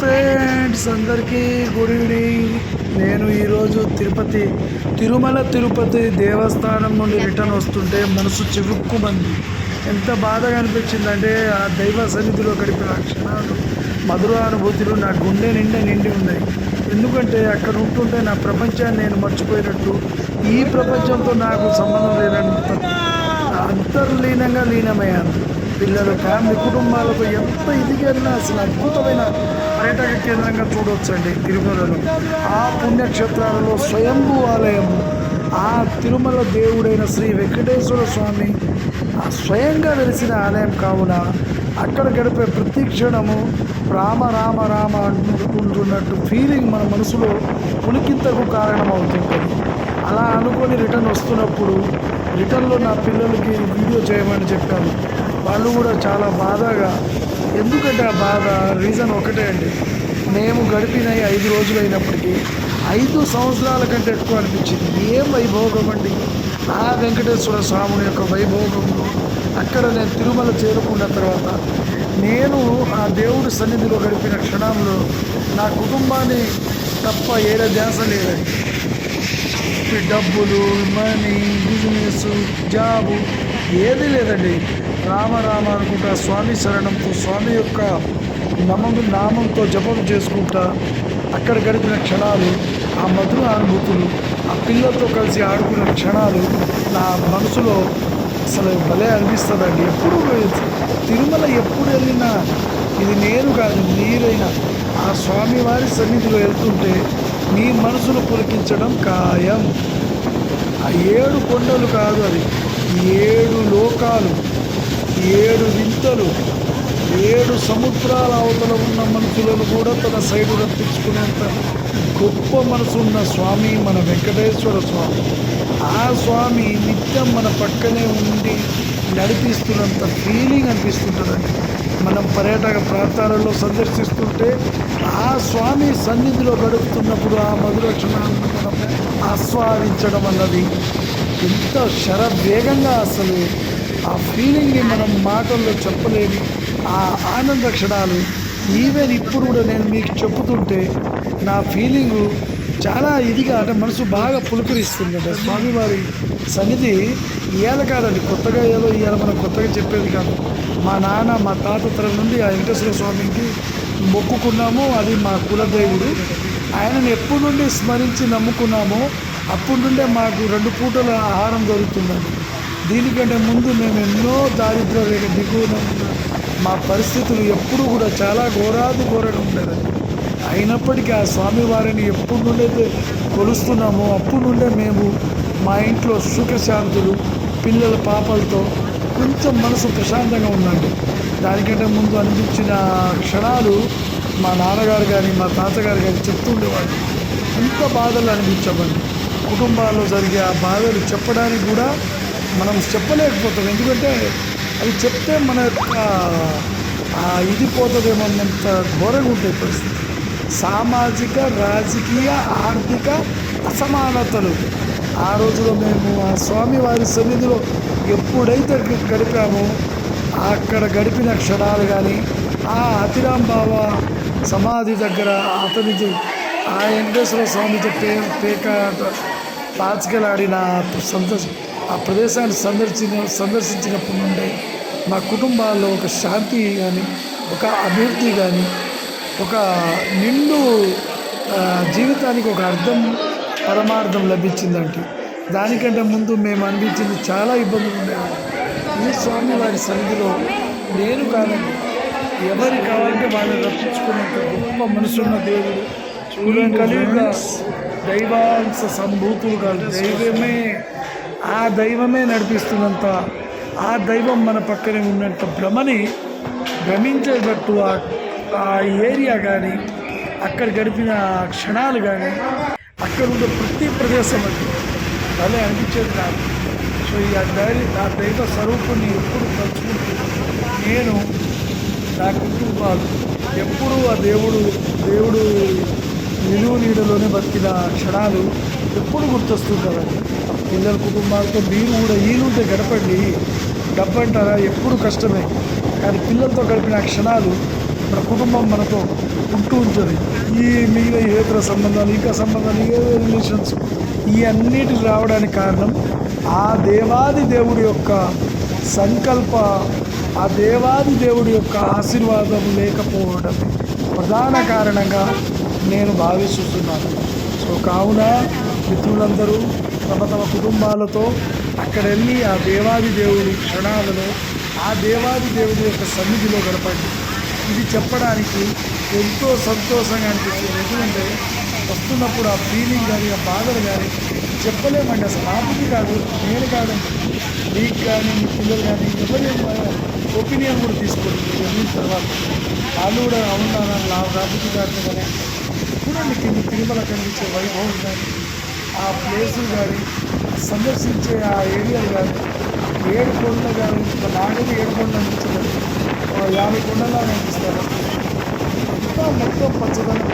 Friends, అందరికీ good evening. నేను ఈరోజు తిరుమల తిరుపతి దేవస్థానం నుండి రిటర్న్ వస్తుంటే మనసు చివుక్కుమంది. ఎంత బాధగా అనిపించిందంటే ఆ దైవ సన్నిధిలో గడిపిన క్షణాలు, మధురానుభూతులు నా గుండె నిండి ఉన్నాయి. ఎందుకంటే అక్కడ ఉంటుంటే నా ప్రపంచాన్ని నేను మర్చిపోయినట్టు, ఈ ప్రపంచంతో నాకు సంబంధం లేనంత అంతర్లీనంగా లీనమయ్యాను. పిల్లలు, ఫ్యామిలీ, కుటుంబాలతో ఎంత ఇదిగైనా అసలు అద్భుతమైన పర్యాటక కేంద్రంగా చూడవచ్చండి తిరుమలలో. ఆ పుణ్యక్షేత్రాలలో స్వయంభూ ఆలయము, ఆ తిరుమల దేవుడైన శ్రీ వెంకటేశ్వర స్వామి స్వయంగా వెలిసిన ఆలయం కావున అక్కడ గడిపే ప్రతి క్షణము రామ రామ రామ అంటున్నట్టు ఫీలింగ్ మన మనసులో పులికింతకు కారణమవుతుంటుంది. అలా అనుకొని రిటర్న్ వస్తున్నప్పుడు రిటర్న్లో నా పిల్లలకి వీడియో చేయమని చెప్పాను. వాళ్ళు కూడా చాలా బాధగా, ఎందుకంటే ఆ బాధ రీజన్ ఒకటే అండి, మేము గడిపిన 5 రోజులు అయినప్పటికీ 5 సంవత్సరాల కంటే ఎక్కువ అనిపించింది. ఏం వైభోగం అండి ఆ వెంకటేశ్వర స్వాముని యొక్క వైభోగంలో. అక్కడ నేను తిరుమల చేరుకున్న తర్వాత నేను ఆ దేవుడి సన్నిధిలో గడిపిన క్షణంలో నా కుటుంబాన్ని తప్ప ఏడ ధ్యాస లేదండి. డబ్బులు, మనీ, బిజినెస్, జాబు ఏది లేదండి. రామ రామ అనుకుంటా స్వామి శరణంతో, స్వామి యొక్క నామంతో జపం చేసుకుంటా అక్కడ గడిపిన క్షణాలు, ఆ మధుర అనుభూతులు, ఆ పిల్లలతో కలిసి ఆడుకున్న క్షణాలు నా మనసులో అసలు భలే అనిపిస్తుందండి. ఎప్పుడు తిరుమల ఎప్పుడు వెళ్ళినా ఇది నేను కాదు, మీరైనా ఆ స్వామివారి సన్నిధిలో వెళ్తుంటే మీ మనసును పులికించడం ఖాయం. ఆ 7 కొండలు కాదు, అది 7 లోకాలు, 7 వింతలు, 7 సముద్రాల అవతల ఉన్న మనుషులను కూడా తన సైడు రప్పించుకునేంత గొప్ప మనసు ఉన్న స్వామి మన వెంకటేశ్వర స్వామి. ఆ స్వామి నిత్యం మన పక్కనే ఉండి నడిపిస్తున్నంత ఫీలింగ్ అనిపిస్తుంటుందండి. మనం పర్యాటక ప్రాంతాలలో సందర్శిస్తుంటే ఆ స్వామి సన్నిధిలో గడుపుతున్నప్పుడు ఆ మధుర క్షణాలను మనం ఆస్వాదించడం అన్నది ఎంత శరవేగంగా, అసలు ఆ ఫీలింగ్ని మనం మాటల్లో చెప్పలేని ఆ ఆనంద క్షణాలు. ఈవెన్ ఇప్పుడు కూడా నేను మీకు చెప్పుతుంటే నా ఫీలింగు చాలా ఇదిగా, అంటే మనసు బాగా పులకరిస్తుందంట. స్వామివారి సన్నిధి ఇవాళ కాదండి, కొత్తగా ఇవాళ మనం కొత్తగా చెప్పేది కాదు. మా నాన్న, మా తాత తరం నుండి ఆ వెంకటేశ్వర స్వామికి మొక్కుకున్నాము. అది మా కులదేవుడు. ఆయనను ఎప్పటి నుండి స్మరించి నమ్ముకున్నామో అప్పటి నుండే మాకు 2 పూటల ఆహారం దొరుకుతుందండి. దీనికంటే ముందు మేము ఎన్నో దారిద్ర్య రేఖ దిగువన ఉన్న మా పరిస్థితులు ఎప్పుడు కూడా చాలా ఘోరంగా ఉండేదండి. అయినప్పటికీ ఆ స్వామివారిని ఎప్పటి నుండైతే కొలుస్తున్నామో అప్పటి నుండే మేము మా ఇంట్లో సుఖశాంతులు, పిల్లల పాపలతో కొంచెం మనసు ప్రశాంతంగా ఉందండి. దానికంటే ముందు అనిపించిన క్షణాలు మా నాన్నగారు కానీ మా తాతగారు కానీ చెప్తుండేవాళ్ళు. ఎంత బాధలు అనిపించమండి. కుటుంబాల్లో జరిగే ఆ బాధలు చెప్పడానికి కూడా మనం చెప్పలేకపోతాం. ఎందుకంటే అది చెప్తే మన యొక్క ఇది పోతుందేమో, అంత ఘోరంగా ఉంటాయి పరిస్థితి. సామాజిక, రాజకీయ, ఆర్థిక అసమానతలు ఆ రోజులో మేము ఆ స్వామివారి సన్నిధిలో ఎప్పుడైతే గడిపామో అక్కడ గడిపిన క్షణాలు కానీ, ఆ అతిరామ్ బాబా సమాధి దగ్గర అతనికి ఆ వెంకటేశ్వర స్వామితో పాచికలాడిన ఆ ప్రదేశాన్ని సందర్శించినప్పటి నుండి మా కుటుంబాల్లో ఒక శాంతి కానీ, ఒక అభివృద్ధి కానీ, ఒక నిండు జీవితానికి ఒక పరమార్థం లభించిందంటే దానికంటే ముందు మేము అనిపించింది చాలా ఇబ్బందులు ఉండేవి. ఈ స్వామివారి సన్నిధిలో నేను కాదండి, ఎవరు కావాలంటే వాళ్ళని రక్షించుకునేంత గొప్ప మనసున్న దేవుడు. కలియుగ దైవాంశ సంభూతులు కాదు, ఆ దైవమే నడిపిస్తున్నంత, ఆ దైవం మన పక్కనే ఉన్నంత భ్రమించేటట్టు ఆ ఏరియా కానీ, అక్కడ గడిపిన క్షణాలు కానీ, అక్కడ ఉండే ప్రతి ప్రదేశం అది భలే అనిపించేది నాకు. సో ఆ దైవ స్వరూపుని ఎప్పుడు తలుచుకుంటూ నేను, నా కుటుంబాలు ఎప్పుడూ ఆ దేవుడు నిలువు నీడలోనే బతికిన క్షణాలు ఎప్పుడు గుర్తొస్తుంటారండి. పిల్లల కుటుంబాలతో మీరు కూడా ఈలుంటే గడపండి. డబ్బంటారా ఎప్పుడు కష్టమే, కానీ పిల్లలతో గడిపిన క్షణాలు మన కుటుంబం మనతో ఉంటూ ఉంటుంది. ఈ మిగిలిన ఇతర సంబంధాలు, ఇంకా సంబంధాలు, ఏ రిలేషన్స్ ఈ అన్నిటికి రావడానికి కారణం ఆ దేవాది దేవుడి యొక్క సంకల్ప, ఆ దేవాది దేవుడి యొక్క ఆశీర్వాదం లేకపోవడం ప్రధాన కారణంగా నేను భావిస్తున్నాను. సో కావున మిత్రులందరూ తమ తమ కుటుంబాలతో అక్కడ వెళ్ళి ఆ దేవాది దేవుడి క్షణాలలో ఆ దేవాది దేవుడి యొక్క సన్నిధిలో గడపండి. ఇది చెప్పడానికి ఎంతో సంతోషంగా అనిపిస్తుంది. ఎందుకంటే వస్తున్నప్పుడు ఆ ఫీలింగ్ కానీ, ఆ బాధలు కానీ చెప్పలేమండి. అసలు నాపుకి కాదు, నేను కాదండి, మీకు కానీ మీ పిల్లలు కానీ ఎవరి ఒపీనియన్ కూడా తీసుకోండి. వెళ్ళిన తర్వాత వాళ్ళు కూడా అవునా రాబుద్ది కాదు కానీ చూడండి, కింద తిరుమల కనిపించే వైభవం కానీ, ఆ ప్లేసులు కానీ, సందర్శించే ఆ ఏరియాలు కానీ, 7 కొండలు కానీ, నాకైతే 7 కొండలు అనిపించలేదు, 50 కొండలా అనిపిస్తారు. ఇంకా మొత్తం పచ్చదనం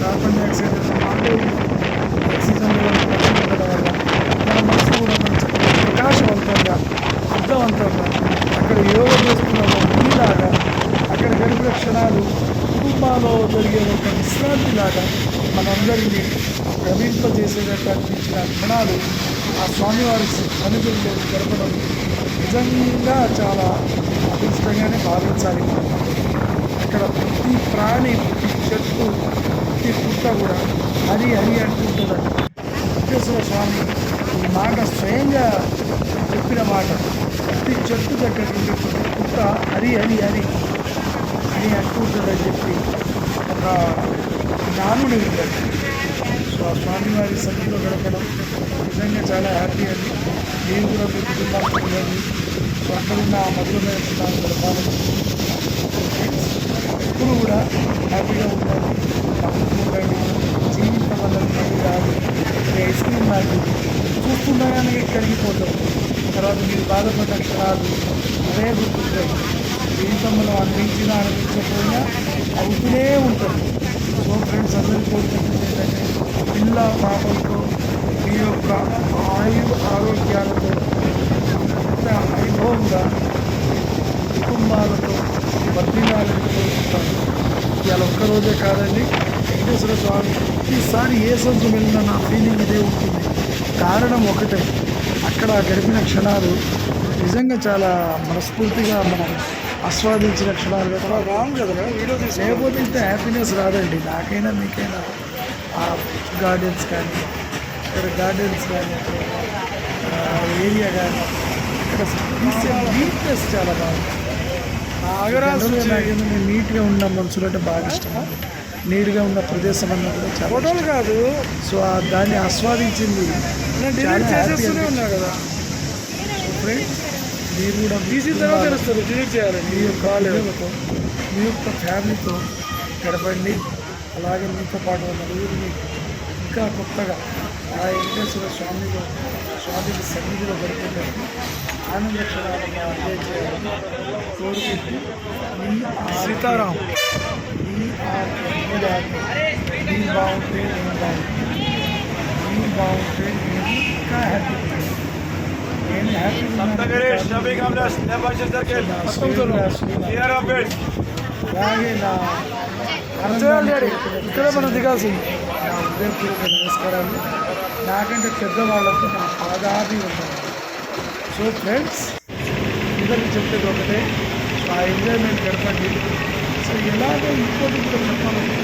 కార్బన్ డైఆక్సైడ్ ఆక్సిజన్ ఉండడం వల్ల మన మనసు కూడా కొంచెం ప్రకాశవంతంగా, అర్థవంతంగా అక్కడ యోగ చేస్తున్న మునిలాగా అక్కడ గడిపిన క్షణాలు కుటుంబాల్లో జరిగే ఒక విశ్రాంతిలాగా మనందరినీ ప్రవహింపజేసేటట్టు అనిపించిన క్షణాలు ఆ స్వామివారి సన్నిధిలో గడపడం నిజంగా చాలా అదృష్టంగానే భావించాలి. అక్కడ ప్రతి ప్రాణి, ప్రతి చెట్టు, ప్రతి పుట్ట కూడా హరి హరి అంటుంటుందండి. వెంకటేశ్వర స్వామి ఈ మాట స్వయంగా చెప్పిన మాట. ప్రతి చెట్టు దగ్గర నుండి ప్రతి పుట్ట హరి హరి హరి అని అంటుంటుందని చెప్పి ఒక జ్ఞానుడు వింటాడు. సో ఆ స్వామివారి సన్నిధిలో గడపడం నిజంగా చాలా హ్యాపీ అండి. నేను కూడా మీ కుటుంబానికి పిల్లలు సో అక్కడున్న ఆ మధురమైన క్షణాలు గడపాలని ఎప్పుడు కూడా హ్యాపీగా ఉండాలి, నవ్వుతుండండి. జీవితం అన్నది మళ్ళీ రాదు. ఐస్ క్రీమ్ లాంటిది చూస్తుండగానే కరిగిపోతాం. తర్వాత మీరు బాధపడ్డ క్షణాలు అదే గుర్తుంటాయి. జీవితంలో అందించినా అనిపించకపోయినా అవుతూనే ఉంటుంది. సో ఫ్రెండ్స్, అందరికీ కోరుకుంటుంది ఏంటంటే పిల్ల పాపలతో మీ యొక్క ఆరోగ్యాలతో వైభవంగా కుటుంబాలతో వర్ధిల్లాలని కోరుకుంటాను. ఇవాళ ఒక్కరోజే కాదండి, వెంకటేశ్వర స్వామి ఈసారి ఏ సంవత్సరం వెళ్ళినా నా ఫీలింగ్ ఇదే ఉంటుంది. కారణం ఒకటే, అక్కడ గడిపిన క్షణాలు నిజంగా చాలా మనస్ఫూర్తిగా మనం ఆస్వాదించిన క్షణాలు కదా. రాము కదా వీడియో తీసి, లేకపోతే ఇంత హ్యాపీనెస్ రాదండి నాకైనా మీకైనా. ఆ గార్డెన్స్ కానీ, అక్కడ గార్డెన్స్ కానీ, ఏరియా కానీ, అక్కడ నీట్నెస్ చాలా బాగుంది. నాకేంటో నీట్గా ఉన్న మనుషులు అంటే బాగా ఇష్టం. నీట్గా ఉన్న ప్రదేశం అన్న కూడా చాలా ఫోటోలు కాదు. సో దాన్ని ఆస్వాదించింది ఉన్నా కదా. సో ఫ్రెండ్స్, మీరు కూడా తీసిన తర్వాత తెలుస్తుంది డిలీట్ చేయాలి. మీ యొక్క కాలేజీలతో, మీ యొక్క ఫ్యామిలీతో గడపండి. అలాగే మీతో పాటు ఉన్న ఊరిని ఇంకా కొత్తగా ఆ వెంకటేశ్వర స్వామికి సన్నిధిలో గడిపేటట్టు ఆనంద క్షణాలను అప్డేట్ చేయాలని కోరుకుంటూ సీతారాం మీ బాగుంటే నేను బాగుంటుంది, మీ బాగుంటే నేను ఇంకా హ్యాపీ. నేను హ్యాపీగా అలాగే నా ఇక్కడ మనం దిగాల్సింది. నా హృదయపూర్వక నమస్కారాలు. నాకంటే పెద్దవాళ్ళకు నా పాదాభి ఉంటాను. సో ఫ్రెండ్స్, అందరికీ చెప్పేది ఒకటే, సో ఆ ఎంజాయ్మెంట్ గడపండి. సో ఎలాగో ఇంకోటి కూడా చెప్పాలంటే,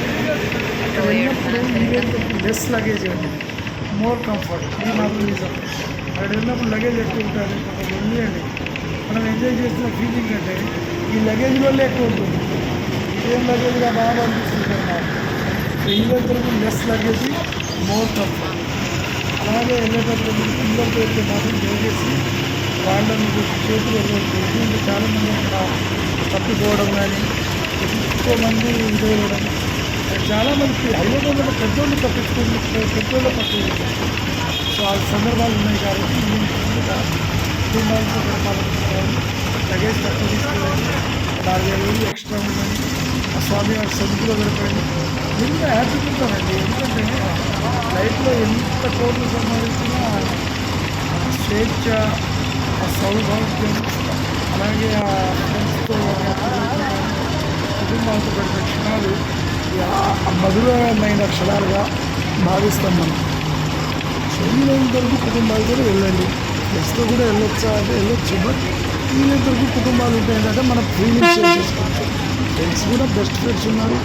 అక్కడ వెళ్ళినప్పుడు మీరేంటో లెస్ లగేజ్ అండి, మోర్ కంఫర్ట్. ఈ మాత్రం నిజం. అక్కడ వెళ్ళినప్పుడు లగేజ్ ఎక్కువ ఉంటుంది, వెళ్ళి అండి మనం ఎంజాయ్ చేస్తున్న ఫీలింగ్ అంటే ఈ లగేజ్ వల్ల ఎక్కువ ఉంటుంది. ఇదేం లగేజ్గా బాగా అనిపిస్తుంది నాకు. సో ఈ దగ్గర లెస్ లగేజ్, మోర్ కంఫర్ట్. అలాగే వెళ్ళేటప్పుడు పిల్లలతో వెళ్తే మాత్రం దయచేసి వాళ్ళని చేతులు వెళ్ళవచ్చు. ఎందుకంటే చాలామంది అక్కడ తప్పిపోవడం కానీ, ఎక్కువ మంది ఇదవడం, చాలామందికి హైవేలో పెద్దోళ్ళు తప్పించుకుని పెద్దోళ్ళు పట్టుకుంటారు. సో ఆ సందర్భాలు ఉన్నాయి కాబట్టి నేను కుటుంబాలతో గడపాలనుకుంటున్నాను. లగేజ్ తక్కువ తీసుకోవాలి, 4,000 ఎక్స్ట్రా ఉందని ఆ స్వామి వారి సన్నిధిలో గడపండి. ఎంత హ్యాపీగా ఉంటానండి. ఎందుకంటే లైఫ్లో ఎంత కోట్లు సంపాదించినా స్వేచ్ఛ, ఆ సౌభాగ్యం, అలాగే ఆ ఫ్రెండ్స్తో కుటుంబాలతో గడిపే క్షణాలు మధురమైన క్షణాలుగా భావిస్తాం మనం. సో వీలైనంత వరకు కుటుంబాలతో వెళ్ళండి. ఫ్రెండ్స్తో కూడా వెళ్ళొచ్చా అంటే వెళ్ళొచ్చు, బట్ వీలైనంత వరకు కుటుంబాలు ఉంటాయి. ఏంటంటే మనం ఫీలింగ్స్ షేర్ చేసుకోవచ్చు. ఫ్రెండ్స్ కూడా బెస్ట్ ఫ్రెండ్స్ ఉన్నారు.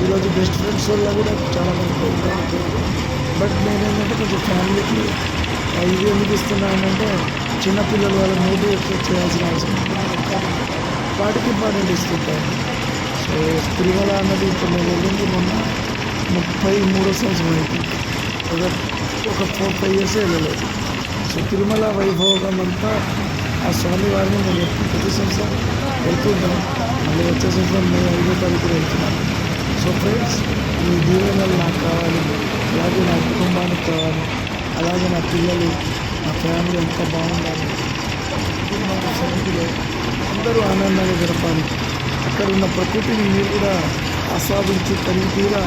ఈరోజు బెస్ట్ ఫ్రెండ్స్ వల్ల కూడా చాలా మంది ఉంటారు. బట్ నేనేంటంటే కొంచెం ఫ్యామిలీకి ఇది ఎందుకు ఇస్తున్నానంటే చిన్నపిల్లలు వాళ్ళ మోటివేట్ చేయాల్సిన అవసరం ఉంది. వాటికి ఇంపార్టెంట్ ఇస్తుంటాను. సో తిరుమల అన్నది ఇప్పుడు నేను వెళ్ళింది మొన్న 33వ సంవత్సరం అవుతుంది. ఒక 4-5 years వెళ్ళలేదు. సో తిరుమల వైభోగం అంతా ఆ స్వామివారిని నేను ఎప్పుడు ప్రతి సంవత్సరం వెళ్తుంటాను. మళ్ళీ వచ్చే సంవత్సరం నేను 5వ తారీఖు వెళ్తున్నాను. సో ఫ్రెండ్స్, మీ దీవెనలు నాకు కావాలి, అలాగే నా కుటుంబానికి కావాలి, అలాగే నా పిల్లలు, నా ఫ్యామిలీ అంతా బాగుండాలి. మా సన్నిధిలో అందరూ ఆనందంగా గడపాలి. అక్కడ ఉన్న ప్రకృతిని మీరు కూడా ఆస్వాదించి తనిఖీగా